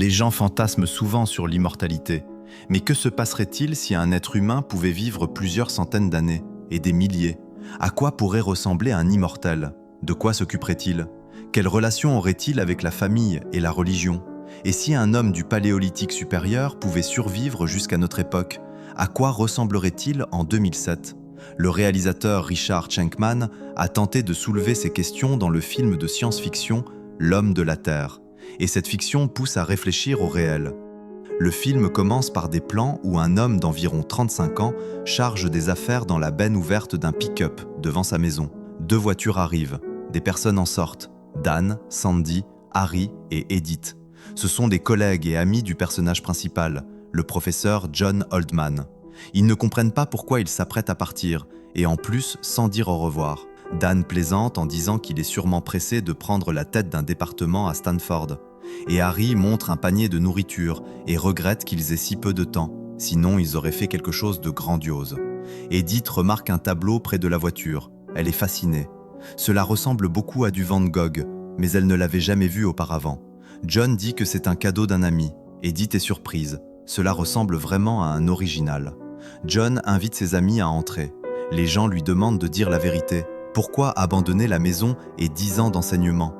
Les gens fantasment souvent sur l'immortalité. Mais que se passerait-il si un être humain pouvait vivre plusieurs centaines d'années, et des milliers? À quoi pourrait ressembler un immortel? De quoi s'occuperait-il? Quelle relation aurait-il avec la famille et la religion? Et si un homme du Paléolithique supérieur pouvait survivre jusqu'à notre époque, à quoi ressemblerait-il en 2007? Le réalisateur Richard Schenkman a tenté de soulever ces questions dans le film de science-fiction L'homme de la Terre. Et cette fiction pousse à réfléchir au réel. Le film commence par des plans où un homme d'environ 35 ans charge des affaires dans la benne ouverte d'un pick-up devant sa maison. 2 voitures arrivent, des personnes en sortent. Dan, Sandy, Harry et Edith. Ce sont des collègues et amis du personnage principal, le professeur John Oldman. Ils ne comprennent pas pourquoi il s'apprête à partir, et en plus sans dire au revoir. Dan plaisante en disant qu'il est sûrement pressé de prendre la tête d'un département à Stanford. Et Harry montre un panier de nourriture et regrette qu'ils aient si peu de temps, sinon ils auraient fait quelque chose de grandiose. Edith remarque un tableau près de la voiture. Elle est fascinée. Cela ressemble beaucoup à du Van Gogh, mais elle ne l'avait jamais vu auparavant. John dit que c'est un cadeau d'un ami. Edith est surprise. Cela ressemble vraiment à un original. John invite ses amis à entrer. Les gens lui demandent de dire la vérité. Pourquoi abandonner la maison et 10 ans d'enseignement?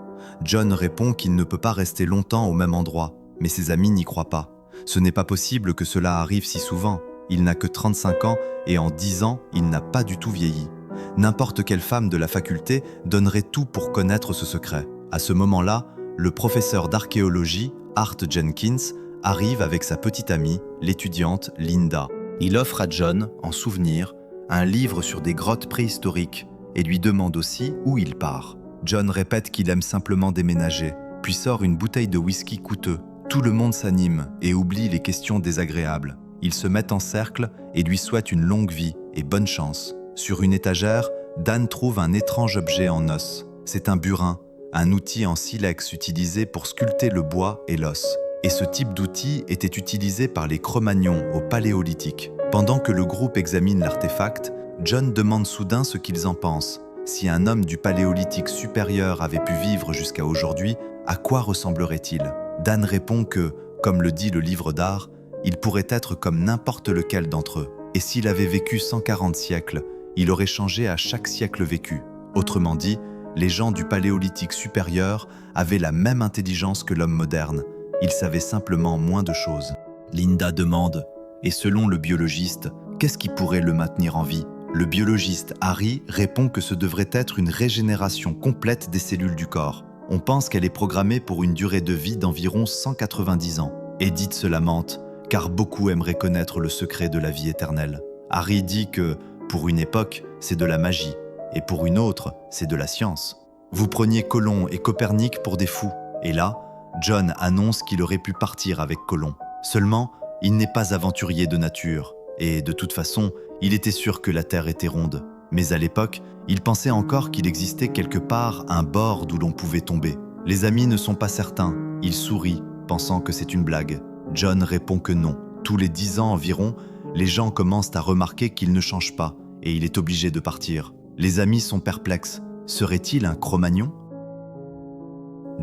John répond qu'il ne peut pas rester longtemps au même endroit, mais ses amis n'y croient pas. Ce n'est pas possible que cela arrive si souvent. Il n'a que 35 ans et en 10 ans, il n'a pas du tout vieilli. N'importe quelle femme de la faculté donnerait tout pour connaître ce secret. À ce moment-là, le professeur d'archéologie, Art Jenkins, arrive avec sa petite amie, l'étudiante Linda. Il offre à John, en souvenir, un livre sur des grottes préhistoriques et lui demande aussi où il part. John répète qu'il aime simplement déménager, puis sort une bouteille de whisky coûteux. Tout le monde s'anime et oublie les questions désagréables. Ils se mettent en cercle et lui souhaitent une longue vie et bonne chance. Sur une étagère, Dan trouve un étrange objet en os. C'est un burin, un outil en silex utilisé pour sculpter le bois et l'os. Et ce type d'outil était utilisé par les Cro-Magnons au Paléolithique. Pendant que le groupe examine l'artefact, John demande soudain ce qu'ils en pensent. Si un homme du Paléolithique supérieur avait pu vivre jusqu'à aujourd'hui, à quoi ressemblerait-il? Dan répond que, comme le dit le livre d'art, il pourrait être comme n'importe lequel d'entre eux. Et s'il avait vécu 140 siècles, il aurait changé à chaque siècle vécu. Autrement dit, les gens du Paléolithique supérieur avaient la même intelligence que l'homme moderne. Ils savaient simplement moins de choses. Linda demande, et selon le biologiste, qu'est-ce qui pourrait le maintenir en vie? Le biologiste Harry répond que ce devrait être une régénération complète des cellules du corps. On pense qu'elle est programmée pour une durée de vie d'environ 190 ans. Edith se lamente, car beaucoup aimeraient connaître le secret de la vie éternelle. Harry dit que, pour une époque, c'est de la magie, et pour une autre, c'est de la science. Vous preniez Colomb et Copernic pour des fous, et là, John annonce qu'il aurait pu partir avec Colomb. Seulement, il n'est pas aventurier de nature, et de toute façon, il était sûr que la Terre était ronde. Mais à l'époque, il pensait encore qu'il existait quelque part un bord d'où l'on pouvait tomber. Les amis ne sont pas certains, ils sourient, pensant que c'est une blague. John répond que non. Tous les 10 ans environ, les gens commencent à remarquer qu'il ne change pas, et il est obligé de partir. Les amis sont perplexes. Serait-il un Cro-Magnon?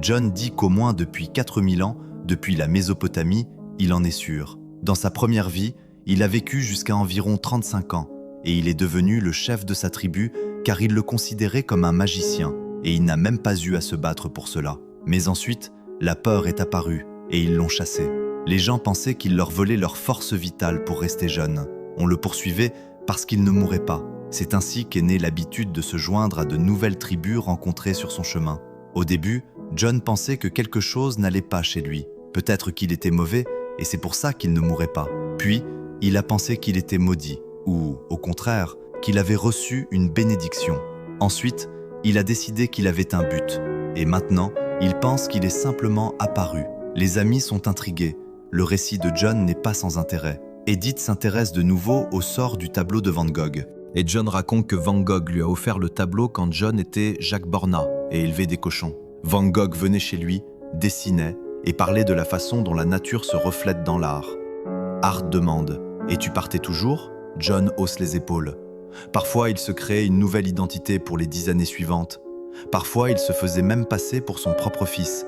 John dit qu'au moins depuis 4000 ans, depuis la Mésopotamie, il en est sûr. Dans sa première vie, il a vécu jusqu'à environ 35 ans, et il est devenu le chef de sa tribu car il le considérait comme un magicien, et il n'a même pas eu à se battre pour cela. Mais ensuite, la peur est apparue, et ils l'ont chassé. Les gens pensaient qu'il leur volait leur force vitale pour rester jeune. On le poursuivait parce qu'il ne mourait pas. C'est ainsi qu'est née l'habitude de se joindre à de nouvelles tribus rencontrées sur son chemin. Au début, John pensait que quelque chose n'allait pas chez lui. Peut-être qu'il était mauvais, et c'est pour ça qu'il ne mourait pas. Puis, il a pensé qu'il était maudit, ou, au contraire, qu'il avait reçu une bénédiction. Ensuite, il a décidé qu'il avait un but. Et maintenant, il pense qu'il est simplement apparu. Les amis sont intrigués. Le récit de John n'est pas sans intérêt. Edith s'intéresse de nouveau au sort du tableau de Van Gogh. Et John raconte que Van Gogh lui a offert le tableau quand John était Jacques Borna et élevait des cochons. Van Gogh venait chez lui, dessinait et parlait de la façon dont la nature se reflète dans l'art. Art demande « Et tu partais toujours ?» John hausse les épaules. Parfois, il se créait une nouvelle identité pour les 10 années suivantes. Parfois, il se faisait même passer pour son propre fils.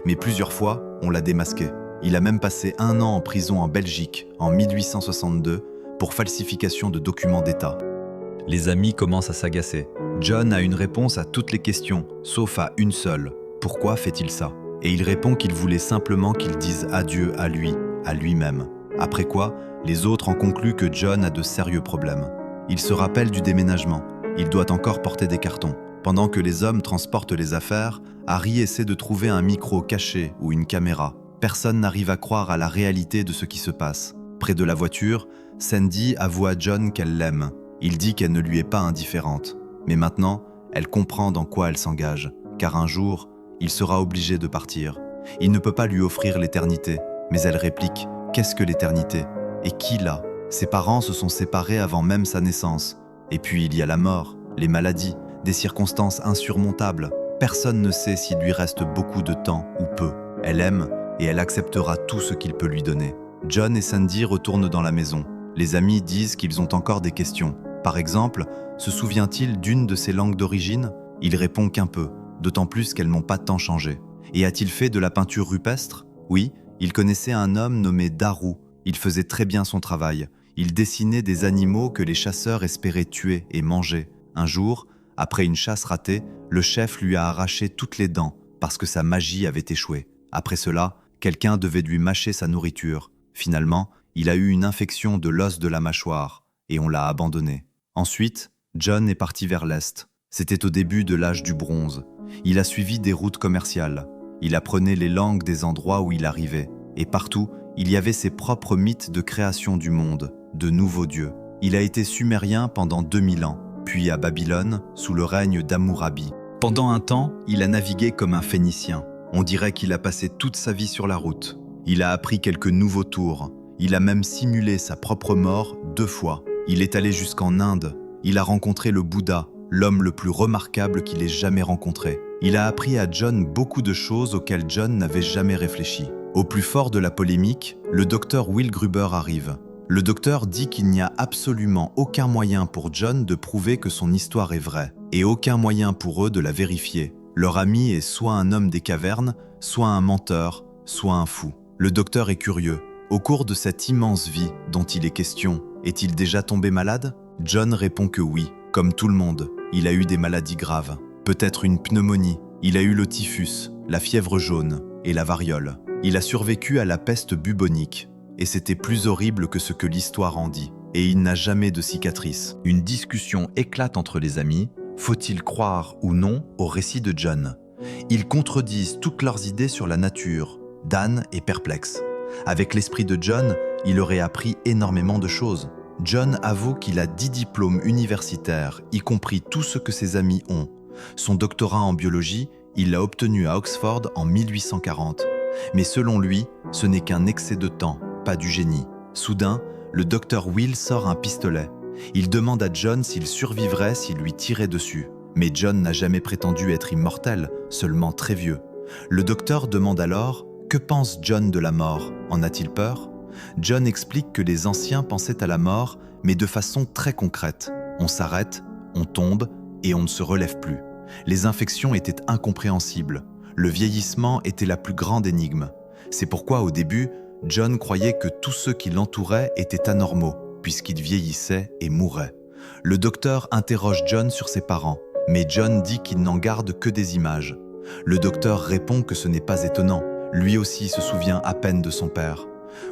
Mais plusieurs fois, on l'a démasqué. Il a même passé 1 an en prison en Belgique, en 1862, pour falsification de documents d'État. Les amis commencent à s'agacer. John a une réponse à toutes les questions, sauf à une seule. Pourquoi fait-il ça? Et il répond qu'il voulait simplement qu'il dise adieu à lui, à lui-même. Après quoi, les autres en concluent que John a de sérieux problèmes. Il se rappelle du déménagement. Il doit encore porter des cartons. Pendant que les hommes transportent les affaires, Harry essaie de trouver un micro caché ou une caméra. Personne n'arrive à croire à la réalité de ce qui se passe. Près de la voiture, Sandy avoue à John qu'elle l'aime. Il dit qu'elle ne lui est pas indifférente. Mais maintenant, elle comprend dans quoi elle s'engage, car un jour, il sera obligé de partir. Il ne peut pas lui offrir l'éternité, mais elle réplique « Qu'est-ce que l'éternité? Et qui l'a? Ses parents se sont séparés avant même sa naissance. Et puis il y a la mort, les maladies, des circonstances insurmontables. Personne ne sait s'il lui reste beaucoup de temps ou peu. Elle aime et elle acceptera tout ce qu'il peut lui donner. » John et Sandy retournent dans la maison. Les amis disent qu'ils ont encore des questions. Par exemple, se souvient-il d'une de ses langues d'origine? Il répond qu'un peu, d'autant plus qu'elles n'ont pas tant changé. Et a-t-il fait de la peinture rupestre? Oui, il connaissait un homme nommé Daru. Il faisait très bien son travail. Il dessinait des animaux que les chasseurs espéraient tuer et manger. Un jour, après une chasse ratée, le chef lui a arraché toutes les dents parce que sa magie avait échoué. Après cela, quelqu'un devait lui mâcher sa nourriture. Finalement, il a eu une infection de l'os de la mâchoire et on l'a abandonné. Ensuite, John est parti vers l'Est. C'était au début de l'âge du bronze. Il a suivi des routes commerciales. Il apprenait les langues des endroits où il arrivait. Et partout, il y avait ses propres mythes de création du monde, de nouveaux dieux. Il a été sumérien pendant 2000 ans, puis à Babylone, sous le règne d'Hammurabi. Pendant un temps, il a navigué comme un Phénicien. On dirait qu'il a passé toute sa vie sur la route. Il a appris quelques nouveaux tours. Il a même simulé sa propre mort 2 fois. Il est allé jusqu'en Inde. Il a rencontré le Bouddha, l'homme le plus remarquable qu'il ait jamais rencontré. Il a appris à John beaucoup de choses auxquelles John n'avait jamais réfléchi. Au plus fort de la polémique, le docteur Will Gruber arrive. Le docteur dit qu'il n'y a absolument aucun moyen pour John de prouver que son histoire est vraie, et aucun moyen pour eux de la vérifier. Leur ami est soit un homme des cavernes, soit un menteur, soit un fou. Le docteur est curieux. Au cours de cette immense vie dont il est question, est-il déjà tombé malade? John répond que oui, comme tout le monde. Il a eu des maladies graves. Peut-être une pneumonie. Il a eu le typhus, la fièvre jaune et la variole. Il a survécu à la peste bubonique. Et c'était plus horrible que ce que l'histoire en dit. Et il n'a jamais de cicatrice. Une discussion éclate entre les amis. Faut-il croire ou non au récit de John? Ils contredisent toutes leurs idées sur la nature. Dan est perplexe. Avec l'esprit de John, il aurait appris énormément de choses. John avoue qu'il a 10 diplômes universitaires, y compris tout ce que ses amis ont. Son doctorat en biologie, il l'a obtenu à Oxford en 1840. Mais selon lui, ce n'est qu'un excès de temps, pas du génie. Soudain, le docteur Will sort un pistolet. Il demande à John s'il survivrait s'il lui tirait dessus. Mais John n'a jamais prétendu être immortel, seulement très vieux. Le docteur demande alors « Que pense John de la mort? En a-t-il peur ?» John explique que les anciens pensaient à la mort, mais de façon très concrète. On s'arrête, on tombe et on ne se relève plus. Les infections étaient incompréhensibles. Le vieillissement était la plus grande énigme. C'est pourquoi au début, John croyait que tous ceux qui l'entouraient étaient anormaux, puisqu'ils vieillissaient et mouraient. Le docteur interroge John sur ses parents, mais John dit qu'il n'en garde que des images. Le docteur répond que ce n'est pas étonnant. Lui aussi se souvient à peine de son père.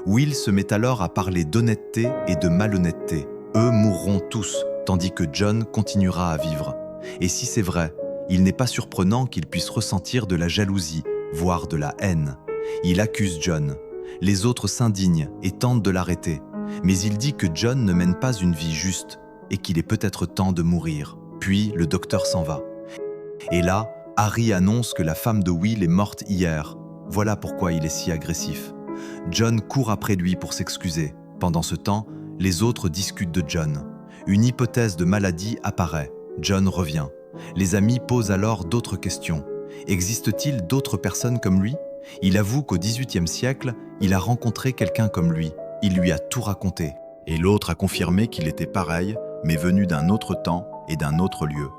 Will se met alors à parler d'honnêteté et de malhonnêteté. Eux mourront tous, tandis que John continuera à vivre. Et si c'est vrai, il n'est pas surprenant qu'il puisse ressentir de la jalousie, voire de la haine. Il accuse John. Les autres s'indignent et tentent de l'arrêter. Mais il dit que John ne mène pas une vie juste et qu'il est peut-être temps de mourir. Puis le docteur s'en va. Et là, Harry annonce que la femme de Will est morte hier. Voilà pourquoi il est si agressif. John court après lui pour s'excuser. Pendant ce temps, les autres discutent de John. Une hypothèse de maladie apparaît. John revient. Les amis posent alors d'autres questions. Existe-t-il d'autres personnes comme lui? Il avoue qu'au XVIIIe siècle, il a rencontré quelqu'un comme lui. Il lui a tout raconté. Et l'autre a confirmé qu'il était pareil, mais venu d'un autre temps et d'un autre lieu.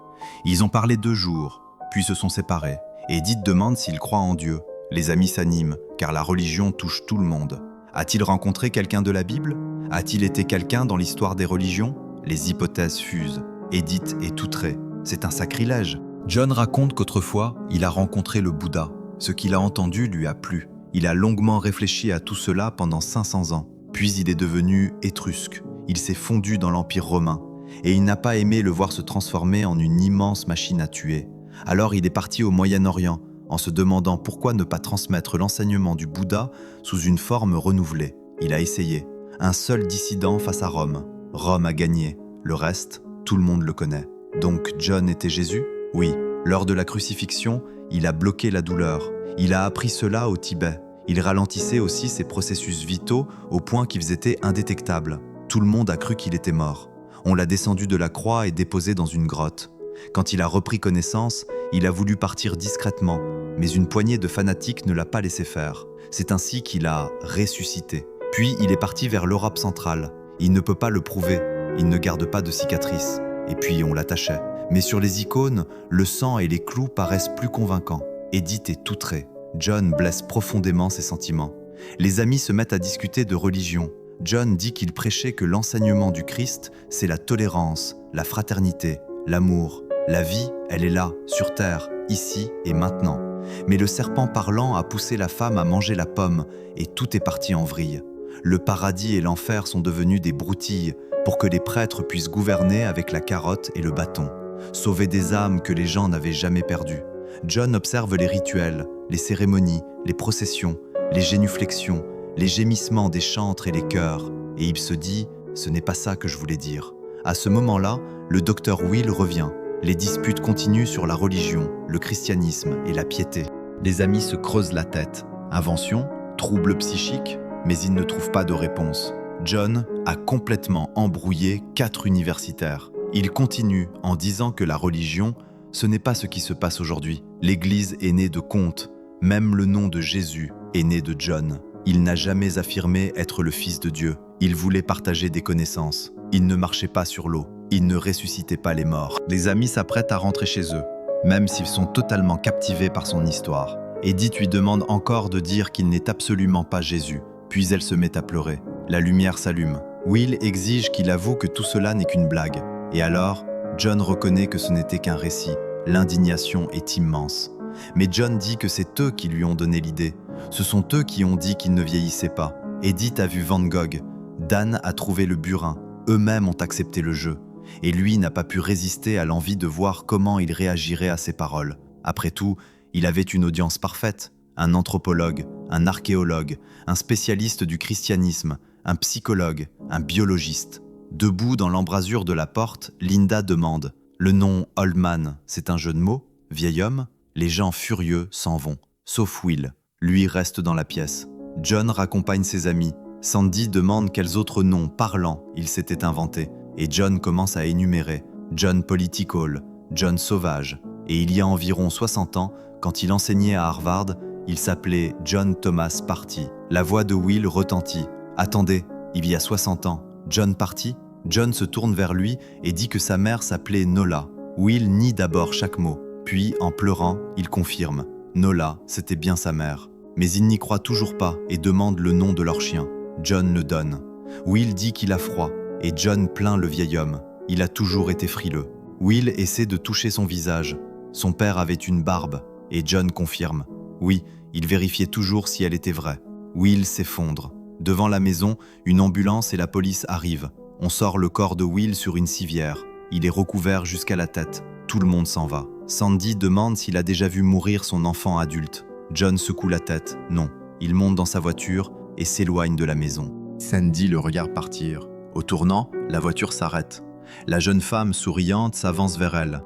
Ils ont parlé 2 jours, puis se sont séparés. Edith demande s'il croit en Dieu. Les amis s'animent, car la religion touche tout le monde. A-t-il rencontré quelqu'un de la Bible? A-t-il été quelqu'un dans l'histoire des religions? Les hypothèses fusent. Edith est outrée. C'est un sacrilège. John raconte qu'autrefois, il a rencontré le Bouddha. Ce qu'il a entendu lui a plu. Il a longuement réfléchi à tout cela pendant 500 ans. Puis il est devenu étrusque. Il s'est fondu dans l'Empire romain. Et il n'a pas aimé le voir se transformer en une immense machine à tuer. Alors il est parti au Moyen-Orient, en se demandant pourquoi ne pas transmettre l'enseignement du Bouddha sous une forme renouvelée. Il a essayé. Un seul dissident face à Rome. Rome a gagné. Le reste, tout le monde le connaît. Donc John était Jésus? Oui. Lors de la crucifixion, il a bloqué la douleur. Il a appris cela au Tibet. Il ralentissait aussi ses processus vitaux au point qu'ils étaient indétectables. Tout le monde a cru qu'il était mort. On l'a descendu de la croix et déposé dans une grotte. Quand il a repris connaissance, il a voulu partir discrètement, mais une poignée de fanatiques ne l'a pas laissé faire. C'est ainsi qu'il a ressuscité. Puis il est parti vers l'Europe centrale. Il ne peut pas le prouver, il ne garde pas de cicatrices. Et puis on l'attachait. Mais sur les icônes, le sang et les clous paraissent plus convaincants. Edith est outrée. John blesse profondément ses sentiments. Les amis se mettent à discuter de religion. John dit qu'il prêchait que l'enseignement du Christ, c'est la tolérance, la fraternité, l'amour. La vie, elle est là, sur terre, ici et maintenant. Mais le serpent parlant a poussé la femme à manger la pomme et tout est parti en vrille. Le paradis et l'enfer sont devenus des broutilles pour que les prêtres puissent gouverner avec la carotte et le bâton, sauver des âmes que les gens n'avaient jamais perdues. John observe les rituels, les cérémonies, les processions, les génuflexions, les gémissements des chantres et les chœurs, et il se dit « ce n'est pas ça que je voulais dire ». À ce moment-là, le docteur Will revient. Les disputes continuent sur la religion, le christianisme et la piété. Les amis se creusent la tête. Invention, trouble psychique, mais ils ne trouvent pas de réponse. John a complètement embrouillé 4 universitaires. Il continue en disant que la religion, ce n'est pas ce qui se passe aujourd'hui. L'Église est née de contes. Même le nom de Jésus est né de John. Il n'a jamais affirmé être le Fils de Dieu. Il voulait partager des connaissances. Il ne marchait pas sur l'eau. Il ne ressuscitait pas les morts. Les amis s'apprêtent à rentrer chez eux, même s'ils sont totalement captivés par son histoire. Edith lui demande encore de dire qu'il n'est absolument pas Jésus. Puis elle se met à pleurer. La lumière s'allume. Will exige qu'il avoue que tout cela n'est qu'une blague. Et alors, John reconnaît que ce n'était qu'un récit. L'indignation est immense. Mais John dit que c'est eux qui lui ont donné l'idée. Ce sont eux qui ont dit qu'il ne vieillissait pas. Edith a vu Van Gogh. Dan a trouvé le burin. Eux-mêmes ont accepté le jeu. Et lui n'a pas pu résister à l'envie de voir comment il réagirait à ses paroles. Après tout, il avait une audience parfaite. Un anthropologue, un archéologue, un spécialiste du christianisme, un psychologue, un biologiste. Debout dans l'embrasure de la porte, Linda demande « Le nom Oldman, c'est un jeu de mots? Vieil homme ?» Les gens furieux s'en vont, sauf Will. Lui reste dans la pièce. John raccompagne ses amis. Sandy demande quels autres noms parlants il s'était inventés. Et John commence à énumérer. John Political, John Sauvage. Et il y a environ 60 ans, quand il enseignait à Harvard, il s'appelait John Thomas Party. La voix de Will retentit. « Attendez, il y a 60 ans, John Party ?» John se tourne vers lui et dit que sa mère s'appelait Nola. Will nie d'abord chaque mot. Puis, en pleurant, il confirme. Nola, c'était bien sa mère. Mais il n'y croit toujours pas et demande le nom de leur chien. John le donne. Will dit qu'il a froid et John plaint le vieil homme. Il a toujours été frileux. Will essaie de toucher son visage. Son père avait une barbe et John confirme. Oui, il vérifiait toujours si elle était vraie. Will s'effondre. Devant la maison, une ambulance et la police arrivent. On sort le corps de Will sur une civière. Il est recouvert jusqu'à la tête. Tout le monde s'en va. Sandy demande s'il a déjà vu mourir son enfant adulte. John secoue la tête. Non. Il monte dans sa voiture et s'éloigne de la maison. Sandy le regarde partir. Au tournant, la voiture s'arrête. La jeune femme souriante s'avance vers elle.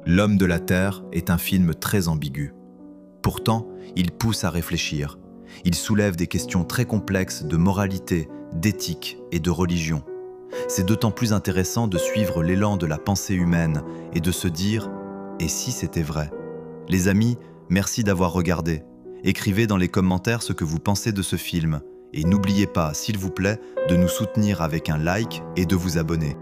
L'homme de la Terre est un film très ambigu. Pourtant, il pousse à réfléchir. Il soulève des questions très complexes de moralité, d'éthique et de religion. C'est d'autant plus intéressant de suivre l'élan de la pensée humaine et de se dire « et si c'était vrai ?» Les amis, merci d'avoir regardé. Écrivez dans les commentaires ce que vous pensez de ce film et n'oubliez pas, s'il vous plaît, de nous soutenir avec un like et de vous abonner.